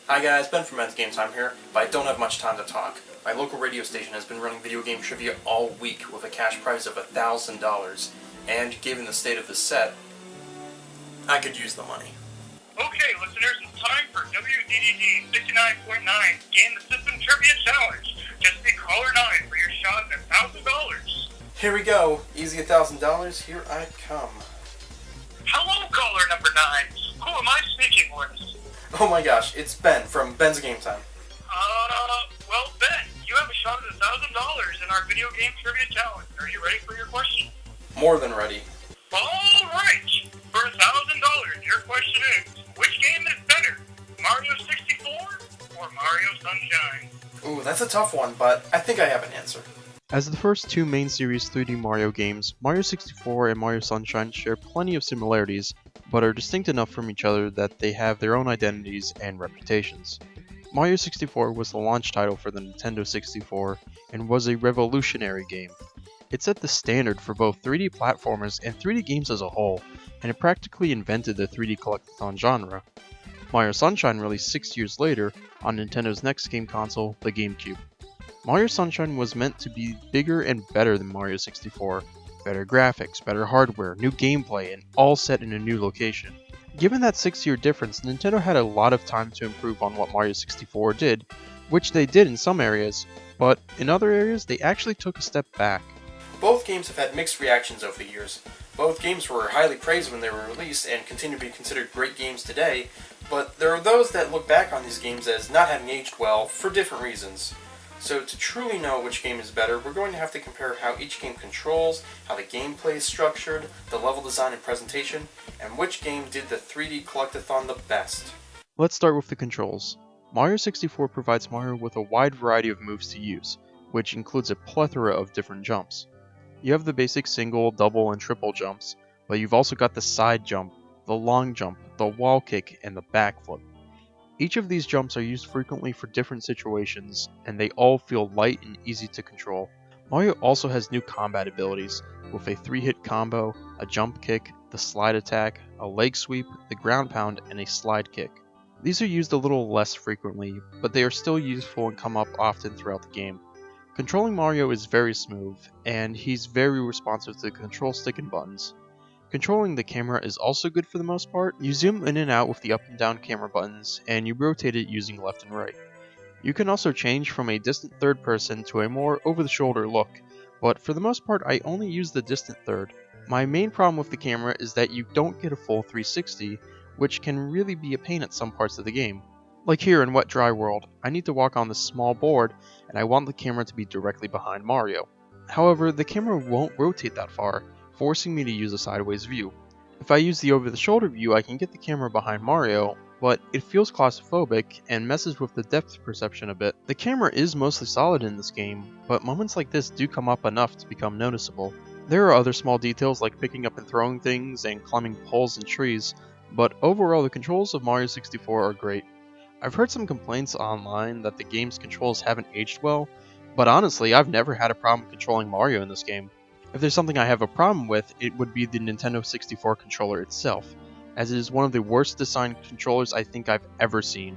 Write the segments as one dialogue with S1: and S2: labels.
S1: Hi guys, Ben from BensGameTime here, but I don't have much time to talk. My local radio station has been running video game trivia all week with a cash prize of $1,000, and given the state of the set, I could use the money.
S2: Okay, listeners, it's time for WDDD 69.9 Game the System Trivia Challenge. Just be caller 9 for your shot at $1,000.
S1: Here we go. Easy $1,000. Here I come.
S2: Hello, caller number 9. Who am I speaking with?
S1: Oh my gosh, it's Ben from BensGameTime.
S2: Well, Ben, you have a shot at $1,000 in our video game trivia challenge. Are you ready for your question?
S1: More than ready.
S2: Alright! For $1,000, your question is, which game is better, Mario 64 or Mario Sunshine?
S1: Ooh, that's a tough one, but I think I have an answer.
S3: As the first two main series 3D Mario games, Mario 64 and Mario Sunshine share plenty of similarities, but are distinct enough from each other that they have their own identities and reputations. Mario 64 was the launch title for the Nintendo 64 and was a revolutionary game. It set the standard for both 3D platformers and 3D games as a whole, and it practically invented the 3D collectathon genre. Mario Sunshine released 6 years later on Nintendo's next game console, the GameCube. Mario Sunshine was meant to be bigger and better than Mario 64. Better graphics, better hardware, new gameplay, and all set in a new location. Given that 6-year difference, Nintendo had a lot of time to improve on what Mario 64 did, which they did in some areas, but in other areas they actually took a step back.
S1: Both games have had mixed reactions over the years. Both games were highly praised when they were released and continue to be considered great games today, but there are those that look back on these games as not having aged well for different reasons. So to truly know which game is better, we're going to have to compare how each game controls, how the gameplay is structured, the level design and presentation, and which game did the 3D collectathon the best.
S3: Let's start with the controls. Mario 64 provides Mario with a wide variety of moves to use, which includes a plethora of different jumps. You have the basic single, double, and triple jumps, but you've also got the side jump, the long jump, the wall kick, and the backflip. Each of these jumps are used frequently for different situations, and they all feel light and easy to control. Mario also has new combat abilities, with a 3-hit combo, a jump kick, the slide attack, a leg sweep, the ground pound, and a slide kick. These are used a little less frequently, but they are still useful and come up often throughout the game. Controlling Mario is very smooth, and he's very responsive to the control stick and buttons. Controlling the camera is also good for the most part. You zoom in and out with the up and down camera buttons, and you rotate it using left and right. You can also change from a distant third person to a more over-the-shoulder look, but for the most part I only use the distant third. My main problem with the camera is that you don't get a full 360, which can really be a pain at some parts of the game. Like here in Wet Dry World, I need to walk on this small board, and I want the camera to be directly behind Mario. However, the camera won't rotate that far, forcing me to use a sideways view. If I use the over-the-shoulder view, I can get the camera behind Mario, but it feels claustrophobic and messes with the depth perception a bit. The camera is mostly solid in this game, but moments like this do come up enough to become noticeable. There are other small details like picking up and throwing things and climbing poles and trees, but overall the controls of Mario 64 are great. I've heard some complaints online that the game's controls haven't aged well, but honestly I've never had a problem controlling Mario in this game. If there's something I have a problem with, it would be the Nintendo 64 controller itself, as it is one of the worst designed controllers I think I've ever seen.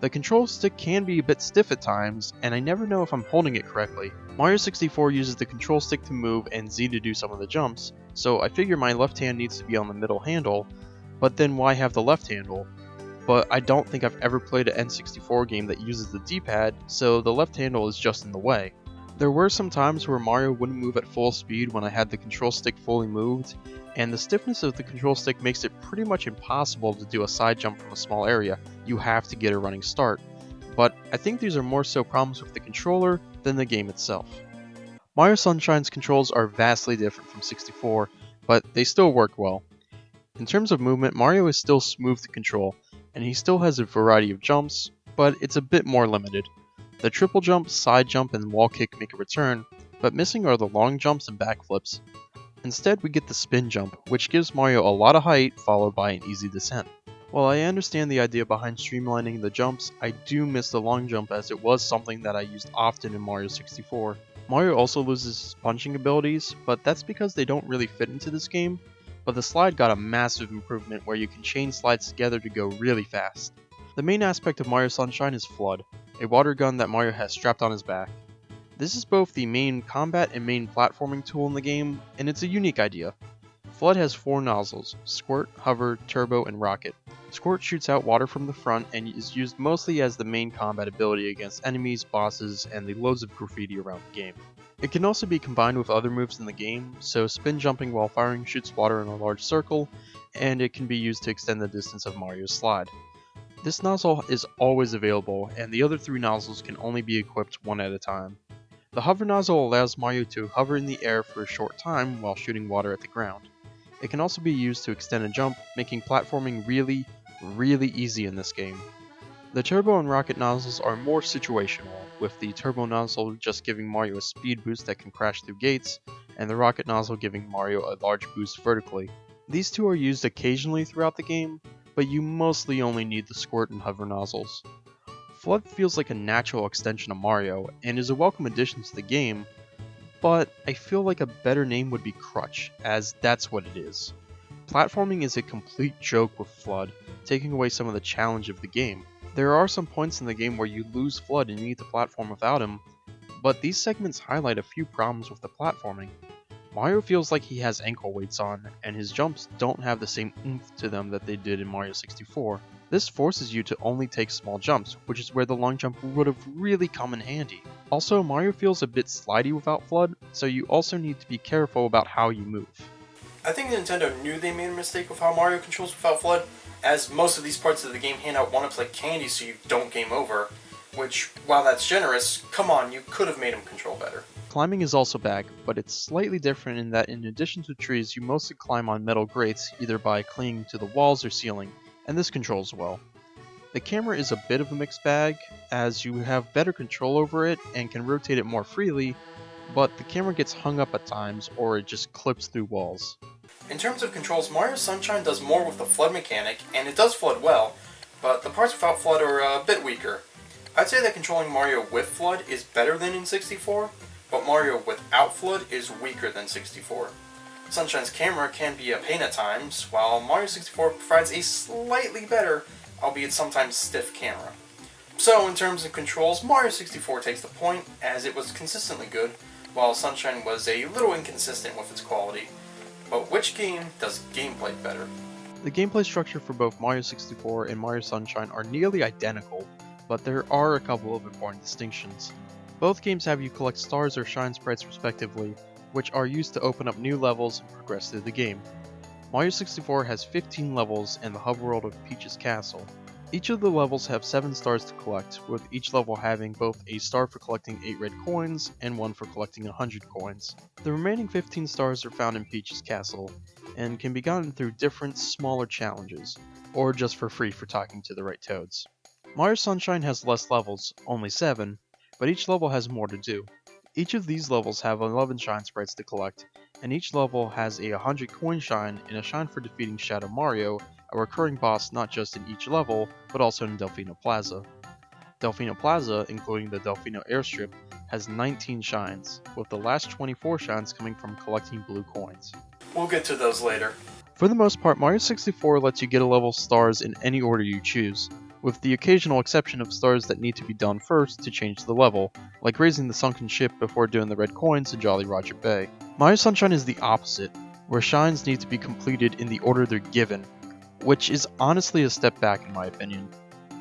S3: The control stick can be a bit stiff at times, and I never know if I'm holding it correctly. Mario 64 uses the control stick to move and Z to do some of the jumps, so I figure my left hand needs to be on the middle handle, but then why have the left handle? But I don't think I've ever played an N64 game that uses the D-pad, so the left handle is just in the way. There were some times where Mario wouldn't move at full speed when I had the control stick fully moved, and the stiffness of the control stick makes it pretty much impossible to do a side jump from a small area. You have to get a running start. But I think these are more so problems with the controller than the game itself. Mario Sunshine's controls are vastly different from 64, but they still work well. In terms of movement, Mario is still smooth to control, and he still has a variety of jumps, but it's a bit more limited. The triple jump, side jump, and wall kick make a return, but missing are the long jumps and backflips. Instead, we get the spin jump, which gives Mario a lot of height followed by an easy descent. While I understand the idea behind streamlining the jumps, I do miss the long jump as it was something that I used often in Mario 64. Mario also loses his punching abilities, but that's because they don't really fit into this game, but the slide got a massive improvement where you can chain slides together to go really fast. The main aspect of Mario Sunshine is Flood, a water gun that Mario has strapped on his back. This is both the main combat and main platforming tool in the game, and it's a unique idea. Flood has 4 nozzles: Squirt, Hover, Turbo, and Rocket. Squirt shoots out water from the front and is used mostly as the main combat ability against enemies, bosses, and the loads of graffiti around the game. It can also be combined with other moves in the game, so spin jumping while firing shoots water in a large circle, and it can be used to extend the distance of Mario's slide. This nozzle is always available, and the other 3 nozzles can only be equipped one at a time. The hover nozzle allows Mario to hover in the air for a short time while shooting water at the ground. It can also be used to extend a jump, making platforming really easy in this game. The Turbo and Rocket nozzles are more situational, with the Turbo nozzle just giving Mario a speed boost that can crash through gates, and the Rocket nozzle giving Mario a large boost vertically. These 2 are used occasionally throughout the game, but you mostly only need the Squirt and Hover nozzles. Flood feels like a natural extension of Mario, and is a welcome addition to the game, but I feel like a better name would be Crutch, as that's what it is. Platforming is a complete joke with Flood, taking away some of the challenge of the game. There are some points in the game where you lose Flood and you need to platform without him, but these segments highlight a few problems with the platforming. Mario feels like he has ankle weights on, and his jumps don't have the same oomph to them that they did in Mario 64. This forces you to only take small jumps, which is where the long jump would have really come in handy. Also, Mario feels a bit slidey without Flood, so you also need to be careful about how you move.
S1: I think Nintendo knew they made a mistake with how Mario controls without Flood, as most of these parts of the game hand out 1-ups like candy so you don't game over, which, while that's generous, come on, you could have made him control better.
S3: Climbing is also back, but it's slightly different in that in addition to trees, you mostly climb on metal grates either by clinging to the walls or ceiling, and this controls well. The camera is a bit of a mixed bag, as you have better control over it and can rotate it more freely, but the camera gets hung up at times or it just clips through walls.
S1: In terms of controls, Mario Sunshine does more with the Flood mechanic, and it does Flood well, but the parts without Flood are a bit weaker. I'd say that controlling Mario with Flood is better than in 64, but Mario without Flood is weaker than 64. Sunshine's camera can be a pain at times, while Mario 64 provides a slightly better, albeit sometimes stiff camera. So in terms of controls, Mario 64 takes the point, as it was consistently good, while Sunshine was a little inconsistent with its quality. But which game does gameplay better?
S3: The gameplay structure for both Mario 64 and Mario Sunshine are nearly identical, but there are a couple of important distinctions. Both games have you collect stars or shine sprites respectively, which are used to open up new levels and progress through the game. Mario 64 has 15 levels in the hub world of Peach's Castle. Each of the levels have 7 stars to collect, with each level having both a star for collecting 8 red coins and 1 for collecting 100 coins. The remaining 15 stars are found in Peach's Castle, and can be gotten through different, smaller challenges, or just for free for talking to the right toads. Mario Sunshine has less levels, only 7, but each level has more to do. Each of these levels have 11 shine sprites to collect, and each level has a 100 coin shine and a shine for defeating Shadow Mario, a recurring boss not just in each level, but also in Delfino Plaza. Delfino Plaza, including the Delfino Airstrip, has 19 shines, with the last 24 shines coming from collecting blue coins.
S1: We'll get to those later.
S3: For the most part, Mario 64 lets you get a level stars in any order you choose, with the occasional exception of stars that need to be done first to change the level, like raising the sunken ship before doing the red coins in Jolly Roger Bay. Mario Sunshine is the opposite, where shines need to be completed in the order they're given, which is honestly a step back in my opinion.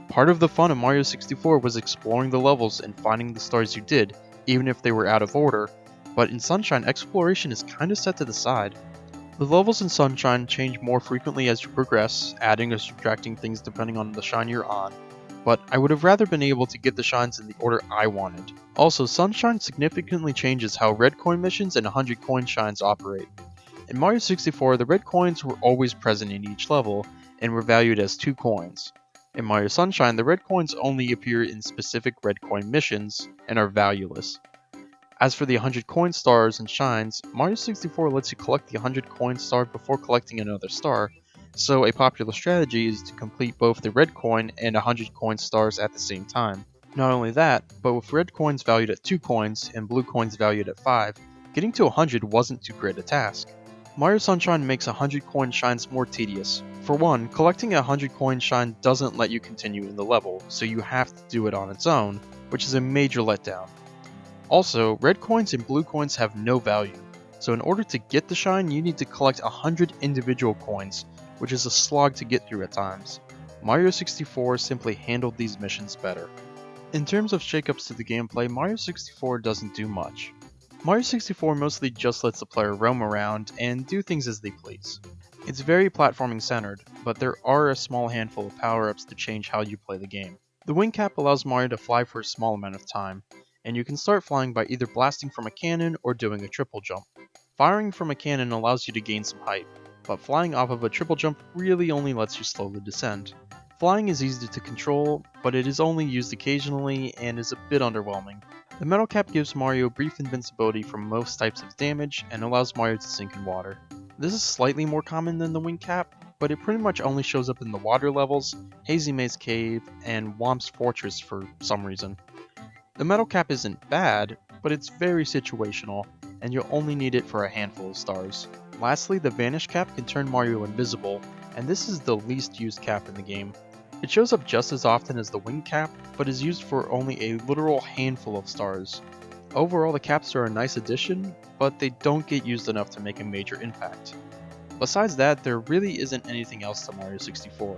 S3: Part of the fun of Mario 64 was exploring the levels and finding the stars you did, even if they were out of order, but in Sunshine, exploration is kinda set to the side. The levels in Sunshine change more frequently as you progress, adding or subtracting things depending on the shine you're on, but I would have rather been able to get the shines in the order I wanted. Also, Sunshine significantly changes how red coin missions and 100 coin shines operate. In Mario 64, the red coins were always present in each level, and were valued as 2 coins. In Mario Sunshine, the red coins only appear in specific red coin missions, and are valueless. As for the 100 coin stars and shines, Mario 64 lets you collect the 100 coin star before collecting another star, so a popular strategy is to complete both the red coin and 100 coin stars at the same time. Not only that, but with red coins valued at 2 coins and blue coins valued at 5, getting to 100 wasn't too great a task. Mario Sunshine makes 100 coin shines more tedious. For one, collecting a 100 coin shine doesn't let you continue in the level, so you have to do it on its own, which is a major letdown. Also, red coins and blue coins have no value, so in order to get the shine you need to collect 100 individual coins, which is a slog to get through at times. Mario 64 simply handled these missions better. In terms of shakeups to the gameplay, Mario 64 doesn't do much. Mario 64 mostly just lets the player roam around and do things as they please. It's very platforming centered, but there are a small handful of power-ups to change how you play the game. The wing cap allows Mario to fly for a small amount of time, and you can start flying by either blasting from a cannon or doing a triple jump. Firing from a cannon allows you to gain some height, but flying off of a triple jump really only lets you slowly descend. Flying is easy to control, but it is only used occasionally and is a bit underwhelming. The metal cap gives Mario brief invincibility from most types of damage and allows Mario to sink in water. This is slightly more common than the wing cap, but it pretty much only shows up in the water levels, Hazy Maze Cave, and WHOMP'S Fortress for some reason. The metal cap isn't bad, but it's very situational, and you'll only need it for a handful of stars. Lastly, the vanish cap can turn Mario invisible, and this is the least used cap in the game. It shows up just as often as the wing cap, but is used for only a literal handful of stars. Overall, the caps are a nice addition, but they don't get used enough to make a major impact. Besides that, there really isn't anything else to Mario 64.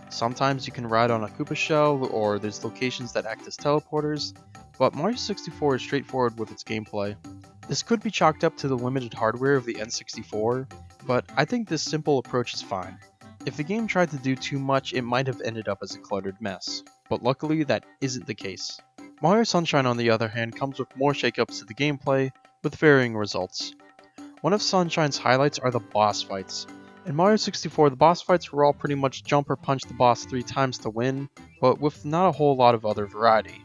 S3: Sometimes you can ride on a Koopa shell, or there's locations that act as teleporters, but Mario 64 is straightforward with its gameplay. This could be chalked up to the limited hardware of the N64, but I think this simple approach is fine. If the game tried to do too much, it might have ended up as a cluttered mess, but luckily that isn't the case. Mario Sunshine on the other hand comes with more shakeups to the gameplay, with varying results. One of Sunshine's highlights are the boss fights. In Mario 64, the boss fights were all pretty much jump or punch the boss 3 times to win, but with not a whole lot of other variety.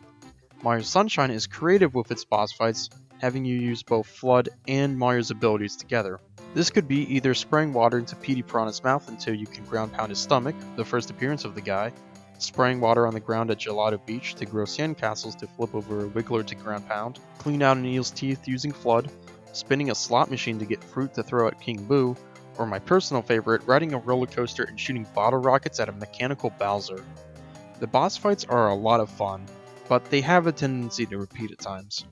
S3: Mario Sunshine is creative with its boss fights, having you use both FLUDD and Mario's abilities together. This could be either spraying water into Petey Piranha's mouth until you can ground pound his stomach, the first appearance of the guy, spraying water on the ground at Gelato Beach to grow sandcastles to flip over a Wiggler to ground pound, clean out an eel's teeth using FLUDD, spinning a slot machine to get fruit to throw at King Boo, or my personal favorite, riding a roller coaster and shooting bottle rockets at a mechanical Bowser. The boss fights are a lot of fun, but they have a tendency to repeat at times.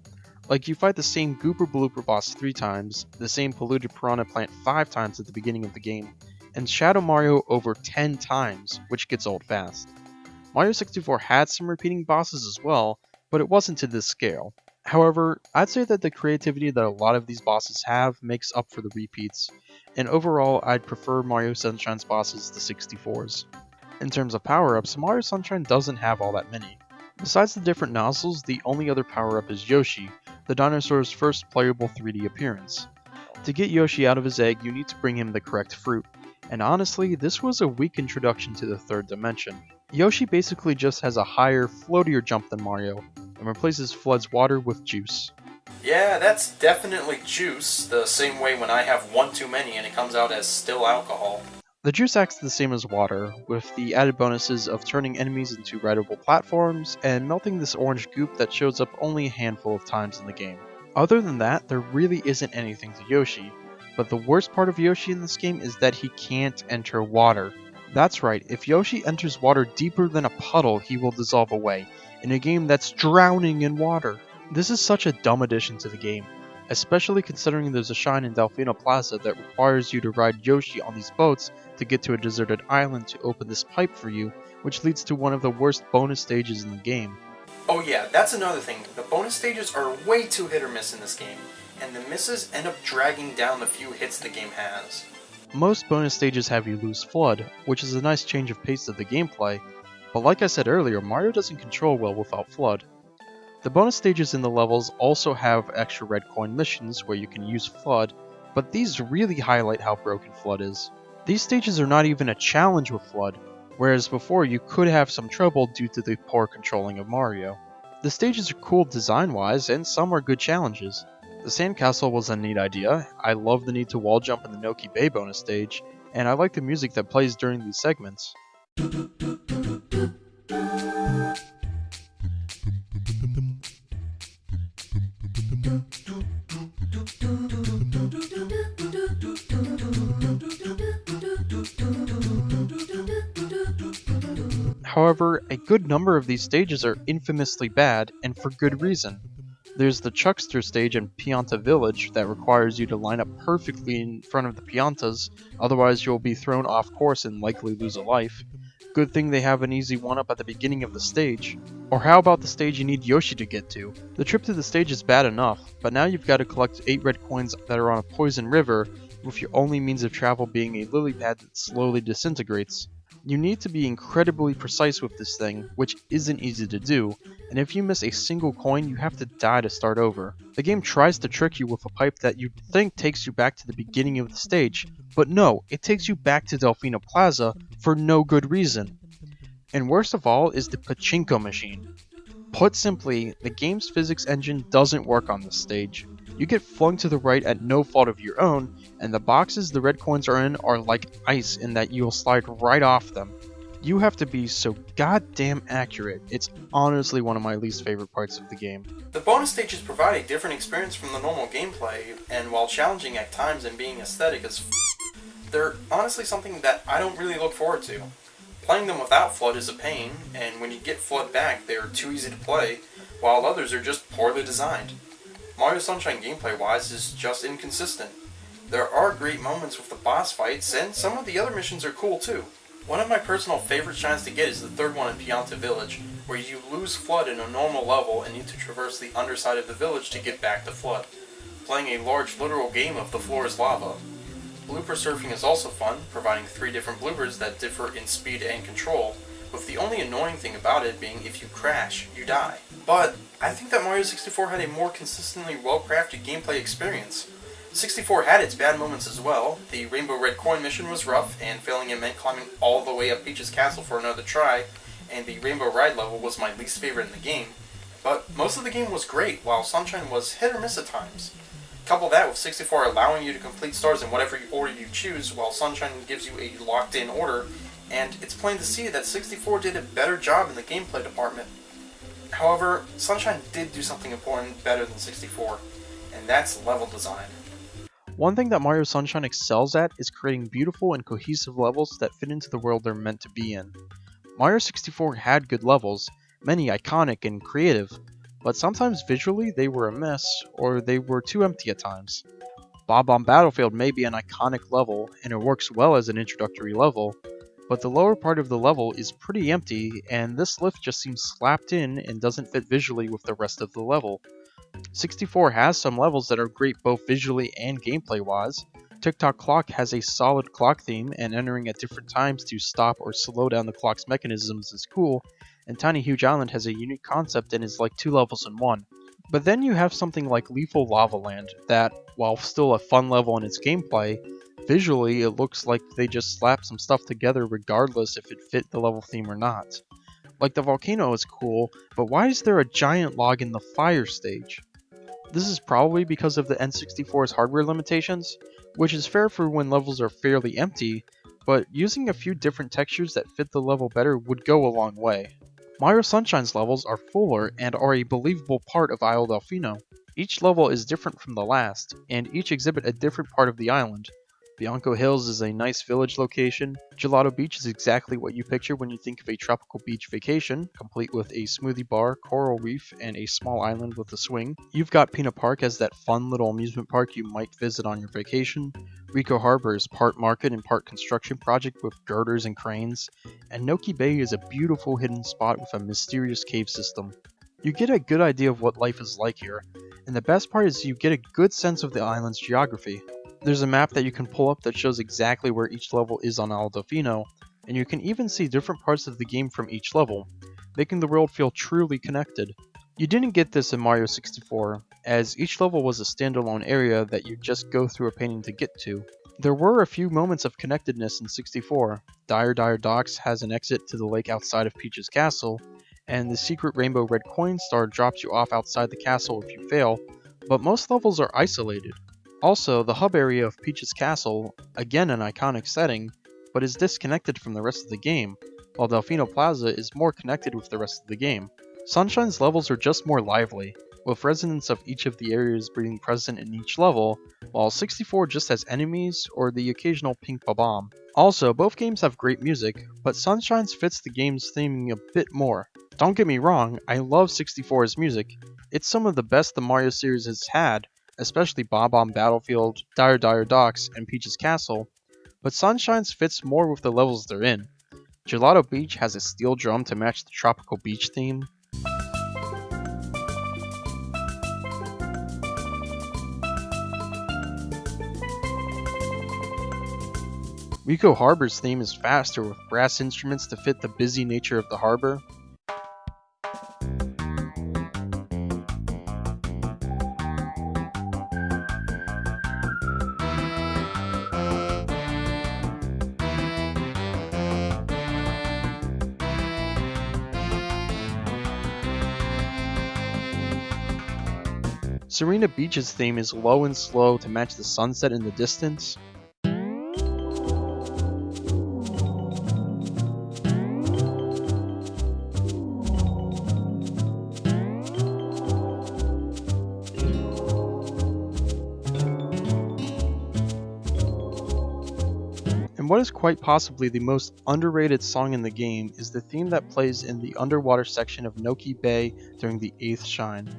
S3: Like, you fight the same Gooper Blooper boss 3 times, the same polluted piranha plant 5 times at the beginning of the game, and Shadow Mario over 10 times, which gets old fast. Mario 64 had some repeating bosses as well, but it wasn't to this scale. However, I'd say that the creativity that a lot of these bosses have makes up for the repeats, and overall I'd prefer Mario Sunshine's bosses to 64's. In terms of power-ups, Mario Sunshine doesn't have all that many. Besides the different nozzles, the only other power-up is Yoshi, the dinosaur's first playable 3D appearance. To get Yoshi out of his egg, you need to bring him the correct fruit, and honestly, this was a weak introduction to the third dimension. Yoshi basically just has a higher, floatier jump than Mario, and replaces FLUDD's water with juice.
S1: Yeah, that's definitely juice, the same way when I have one too many and it comes out as still alcohol.
S3: The juice acts the same as water, with the added bonuses of turning enemies into rideable platforms and melting this orange goop that shows up only a handful of times in the game. Other than that, there really isn't anything to Yoshi, but the worst part of Yoshi in this game is that he can't enter water. That's right, if Yoshi enters water deeper than a puddle, he will dissolve away, in a game that's drowning in water. This is such a dumb addition to the game, especially considering there's a shrine in DELFINO PLAZA that requires you to ride Yoshi on these boats to get to a deserted island to open this pipe for you, which leads to one of the worst bonus stages in the game.
S1: Oh yeah, that's another thing. The bonus stages are way too hit or miss in this game, and the misses end up dragging down the few hits the game has.
S3: Most bonus stages have you lose FLUDD, which is a nice change of pace of the gameplay, but like I said earlier, Mario doesn't control well without FLUDD. The bonus stages in the levels also have extra red coin missions where you can use FLUDD, but these really highlight how broken FLUDD is. These stages are not even a challenge with FLUDD, whereas before you could have some trouble due to the poor controlling of Mario. The stages are cool design-wise, and some are good challenges. The sandcastle was a neat idea, I love the need to wall jump in the Noki Bay bonus stage, and I like the music that plays during these segments. However, a good number of these stages are infamously bad, and for good reason. There's the Chuckster stage in Pianta Village that requires you to line up perfectly in front of the Piantas, otherwise you'll be thrown off course and likely lose a life. Good thing they have an easy one-up at the beginning of the stage. Or how about the stage you need Yoshi to get to? The trip to the stage is bad enough, but now you've got to collect 8 red coins that are on a poison river, with your only means of travel being a lily pad that slowly disintegrates. You need to be incredibly precise with this thing, which isn't easy to do, and if you miss a single coin, you have to die to start over. The game tries to trick you with a pipe that you'd think takes you back to the beginning of the stage, but no, it takes you back to Delfino Plaza for no good reason. And worst of all is the pachinko machine. Put simply, the game's physics engine doesn't work on this stage. You get flung to the right at no fault of your own, and the boxes the red coins are in are like ice in that you'll slide right off them. You have to be so goddamn accurate. It's honestly one of my least favorite parts of the game.
S1: The bonus stages provide a different experience from the normal gameplay, and while challenging at times and being aesthetic as they're honestly something that I don't really look forward to. Playing them without FLUDD is a pain, and when you get FLUDD back, they are too easy to play, while others are just poorly designed. Mario Sunshine gameplay-wise is just inconsistent. There are great moments with the boss fights, and some of the other missions are cool too. One of my personal favorite shines to get is the third one in Pianta Village, where you lose FLUDD in a normal level and need to traverse the underside of the village to get back to FLUDD, playing a large literal game of the floor is lava. Blooper surfing is also fun, providing 3 different bloopers that differ in speed and control, with the only annoying thing about it being if you crash, you die. But I think that Mario 64 had a more consistently well-crafted gameplay experience. 64 had its bad moments as well. The Rainbow Red Coin mission was rough, and failing it meant climbing all the way up Peach's castle for another try, and the Rainbow Ride level was my least favorite in the game. But most of the game was great, while Sunshine was hit or miss at times. Couple that with 64 allowing you to complete stars in whatever order you choose, while Sunshine gives you a locked-in order, and it's plain to see that 64 did a better job in the gameplay department. However, Sunshine did do something important better than 64, and that's level design.
S3: One thing that Mario Sunshine excels at is creating beautiful and cohesive levels that fit into the world they're meant to be in. Mario 64 had good levels, many iconic and creative, but sometimes visually they were a mess, or they were too empty at times. Bob-Omb Battlefield may be an iconic level, and it works well as an introductory level, but the lower part of the level is pretty empty, and this lift just seems slapped in and doesn't fit visually with the rest of the level. 64 has some levels that are great both visually and gameplay-wise. Tick-Tock Clock has a solid clock theme, and entering at different times to stop or slow down the clock's mechanisms is cool, and Tiny Huge Island has a unique concept and is like 2 levels in one. But then you have something like Lethal Lava Land that, while still a fun level in its gameplay, visually it looks like they just slapped some stuff together regardless if it fit the level theme or not. Like the volcano is cool, but why is there a giant log in the fire stage? This is probably because of the N64's hardware limitations, which is fair for when levels are fairly empty, but using a few different textures that fit the level better would go a long way. Mario Sunshine's levels are fuller and are a believable part of Isle Delfino. Each level is different from the last, and each exhibit a different part of the island. Bianco Hills is a nice village location. Gelato Beach is exactly what you picture when you think of a tropical beach vacation, complete with a smoothie bar, coral reef, and a small island with a swing. You've got Pina Park as that fun little amusement park you might visit on your vacation. Rico Harbor is part market and part construction project with girders and cranes. And Noki Bay is a beautiful hidden spot with a mysterious cave system. You get a good idea of what life is like here, and the best part is you get a good sense of the island's geography. There's a map that you can pull up that shows exactly where each level is on Isle Delfino, and you can even see different parts of the game from each level, making the world feel truly connected. You didn't get this in Mario 64, as each level was a standalone area that you just go through a painting to get to. There were a few moments of connectedness in 64. Dire Dire Docks has an exit to the lake outside of Peach's castle, and the secret Rainbow Red Coin Star drops you off outside the castle if you fail, but most levels are isolated. Also, the hub area of Peach's castle, again an iconic setting, but is disconnected from the rest of the game, while Delfino Plaza is more connected with the rest of the game. Sunshine's levels are just more lively. with residents of each of the areas being present in each level, while 64 just has enemies or the occasional pink bomb. Also, both games have great music, but Sunshine's fits the game's theming a bit more. Don't get me wrong, I love 64's music. It's some of the best the Mario series has had, especially Bob-Omb Battlefield, Dire Dire Docks, and Peach's Castle, but Sunshine's fits more with the levels they're in. Gelato Beach has a steel drum to match the tropical beach theme. Rico Harbor's theme is faster with brass instruments to fit the busy nature of the harbor. Serena Beach's theme is low and slow to match the sunset in the distance. And what is quite possibly the most underrated song in the game is the theme that plays in the underwater section of Noki Bay during the 8th Shine.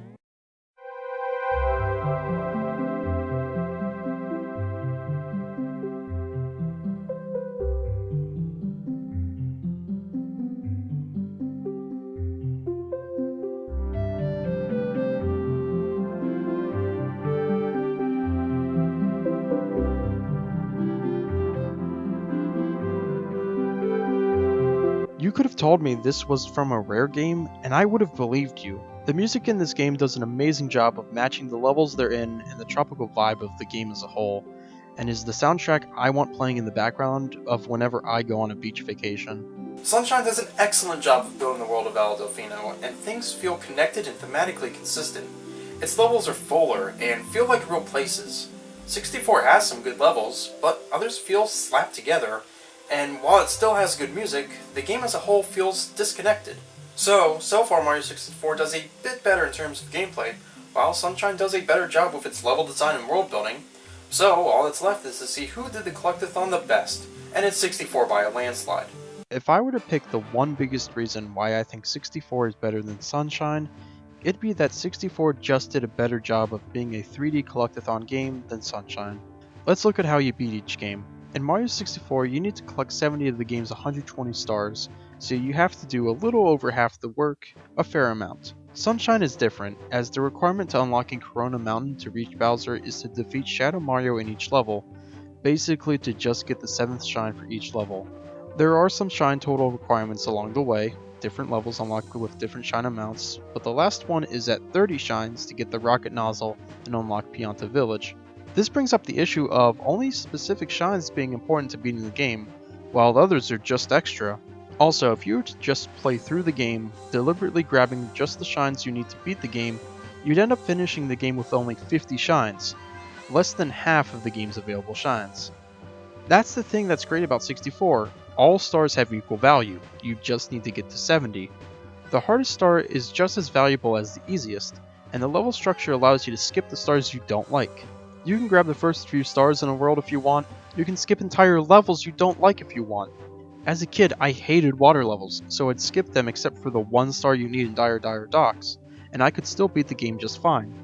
S3: You could have told me this was from a Rare game, and I would have believed you. The music in this game does an amazing job of matching the levels they're in and the tropical vibe of the game as a whole, and is the soundtrack I want playing in the background of whenever I go on a beach vacation.
S1: Sunshine does an excellent job of building the world of DELFINO, and things feel connected and thematically consistent. Its levels are fuller and feel like real places. 64 has some good levels, but others feel slapped together, and while it still has good music, the game as a whole feels disconnected. So far Mario 64 does a bit better in terms of gameplay, while Sunshine does a better job with its level design and world building. So all that's left is to see who did the collectathon the best, and it's 64 by a landslide.
S3: If I were to pick the one biggest reason why I think 64 is better than Sunshine, it'd be that 64 just did a better job of being a 3D collectathon game than Sunshine. Let's look at how you beat each game. In Mario 64, you need to collect 70 of the game's 120 stars, so you have to do a little over half the work, a fair amount. Sunshine is different, as the requirement to unlocking Corona Mountain to reach Bowser is to defeat Shadow Mario in each level, basically to just get the 7th shine for each level. There are some shine total requirements along the way, different levels unlocked with different shine amounts, but the last one is at 30 shines to get the rocket nozzle and unlock Pianta Village. This brings up the issue of only specific shines being important to beating the game, while the others are just extra. Also, if you were to just play through the game, deliberately grabbing just the shines you need to beat the game, you'd end up finishing the game with only 50 shines, less than half of the game's available shines. That's the thing that's great about 64, all stars have equal value, you just need to get to 70. The hardest star is just as valuable as the easiest, and the level structure allows you to skip the stars you don't like. You can grab the first few stars in a world if you want, you can skip entire levels you don't like if you want. As a kid, I hated water levels, so I'd skip them except for the 1 star you need in Dire Dire Docks, and I could still beat the game just fine.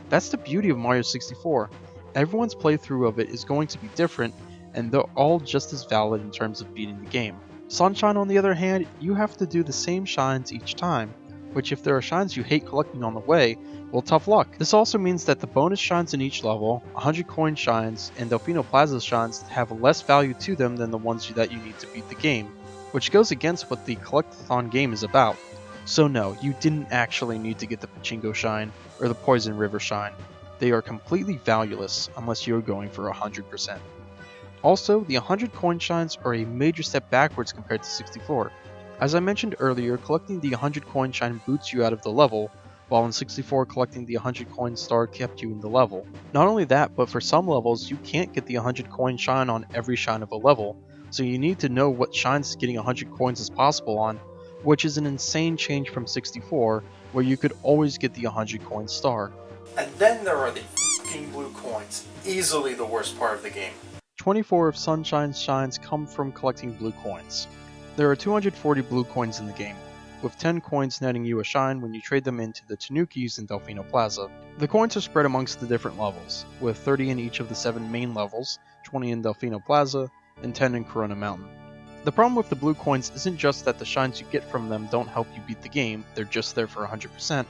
S3: That's the beauty of Mario 64. Everyone's playthrough of it is going to be different, and they're all just as valid in terms of beating the game. Sunshine, on the other hand, you have to do the same shines each time, which if there are shines you hate collecting on the way, well, tough luck. This also means that the bonus shines in each level, 100 coin shines, and Delfino Plaza shines have less value to them than the ones that you need to beat the game, which goes against what the collectathon game is about. So no, you didn't actually need to get the Pachinko shine, or the Poison River shine. They are completely valueless unless you're going for 100%. Also, the 100 coin shines are a major step backwards compared to 64. As I mentioned earlier, collecting the 100 coin shine boots you out of the level, while in 64 collecting the 100 coin star kept you in the level. Not only that, but for some levels you can't get the 100 coin shine on every shine of a level, so you need to know what shines getting 100 coins is possible on, which is an insane change from 64, where you could always get the 100 coin star.
S1: And then there are the fucking blue coins, easily the worst part of the game.
S3: 24 of Sunshine's shines come from collecting blue coins. There are 240 blue coins in the game, with 10 coins netting you a shine when you trade them into the Tanukis in Delfino Plaza. The coins are spread amongst the different levels, with 30 in each of the 7 main levels, 20 in Delfino Plaza, and 10 in Corona Mountain. The problem with the blue coins isn't just that the shines you get from them don't help you beat the game, they're just there for 100%,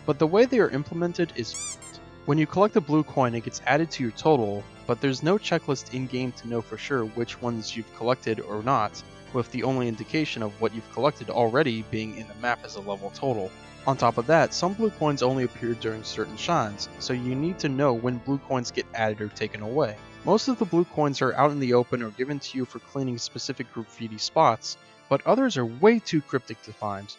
S3: but the way they are implemented is f***ed. When you collect a blue coin, it gets added to your total, but there's no checklist in-game to know for sure which ones you've collected or not, with the only indication of what you've collected already being in the map as a level total. On top of that, some blue coins only appear during certain shines, so you need to know when blue coins get added or taken away. Most of the blue coins are out in the open or given to you for cleaning specific graffiti spots, but others are way too cryptic to find.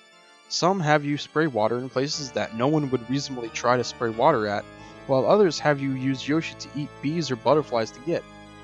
S3: Some have you spray water in places that no one would reasonably try to spray water at, while others have you use Yoshi to eat bees or butterflies to get.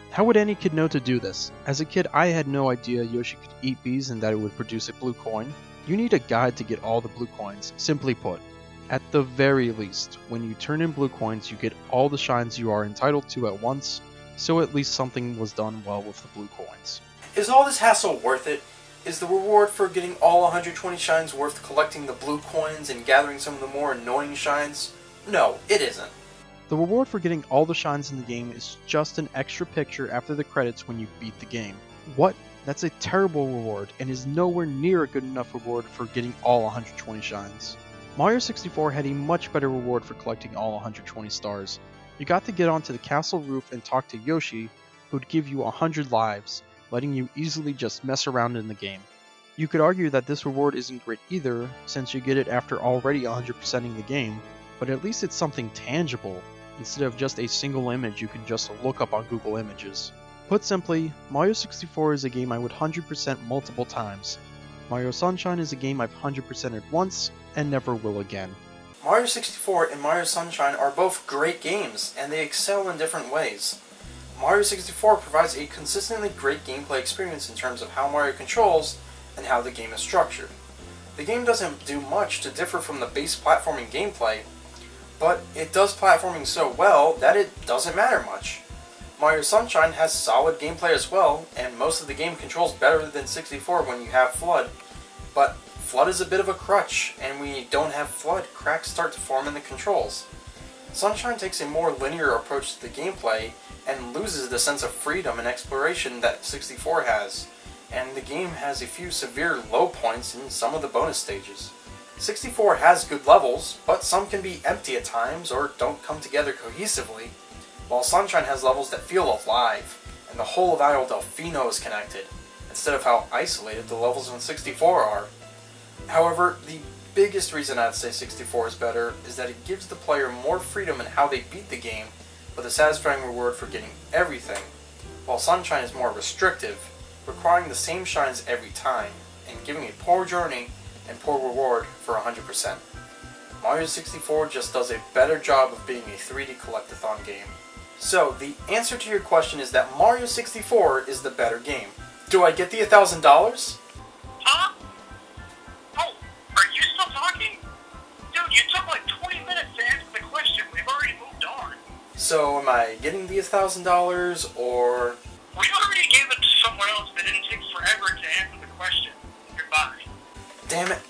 S3: How would any kid know to do this? As a kid, I had no idea Yoshi could eat bees and that it would produce a blue coin. You need a guide to get all the blue coins, simply put. At the very least, when you turn in blue coins, you get all the shines you are entitled to at once, so at least something was done well with the blue coins.
S1: Is all this hassle worth it? Is the reward for getting all 120 shines worth collecting the blue coins and gathering some of the more annoying shines? No, it isn't.
S3: The reward for getting all the shines in the game is just an extra picture after the credits when you beat the game. What? That's a terrible reward, and is nowhere near a good enough reward for getting all 120 shines. Mario 64 had a much better reward for collecting all 120 stars. You got to get onto the castle roof and talk to Yoshi, who'd give you 100 lives, letting you easily just mess around in the game. You could argue that this reward isn't great either, since you get it after already 100%ing the game, but at least it's something tangible, instead of just a single image you can just look up on Google Images. Put simply, Mario 64 is a game I would 100% multiple times. Mario Sunshine is a game I've 100%ed once, and never will again.
S1: Mario 64 and Mario Sunshine are both great games, and they excel in different ways. Mario 64 provides a consistently great gameplay experience in terms of how Mario controls and how the game is structured. The game doesn't do much to differ from the base platforming gameplay, but it does platforming so well that it doesn't matter much. Mario Sunshine has solid gameplay as well, and most of the game controls better than 64 when you have FLUDD, but FLUDD is a bit of a crutch, and when you don't have FLUDD, cracks start to form in the controls. Sunshine takes a more linear approach to the gameplay, and loses the sense of freedom and exploration that 64 has, and the game has a few severe low points in some of the bonus stages. 64 has good levels, but some can be empty at times or don't come together cohesively, while Sunshine has levels that feel alive, and the whole of Isle Delfino is connected, instead of how isolated the levels in 64 are. However, the biggest reason I'd say 64 is better is that it gives the player more freedom in how they beat the game, with a satisfying reward for getting everything, while Sunshine is more restrictive, requiring the same shines every time, and giving a poor journey and poor reward for 100%. Mario 64 just does a better job of being a 3D collectathon game. So, the answer to your question is that Mario 64 is the better game. Do I get the $1,000?
S2: Huh? Oh, are you still talking? Dude, you took like 20 minutes to answer the question. We've already moved on.
S1: So, am I getting the $1,000, or...
S2: We already gave it to someone else that didn't take forever to answer the question. Goodbye.
S1: Damn it.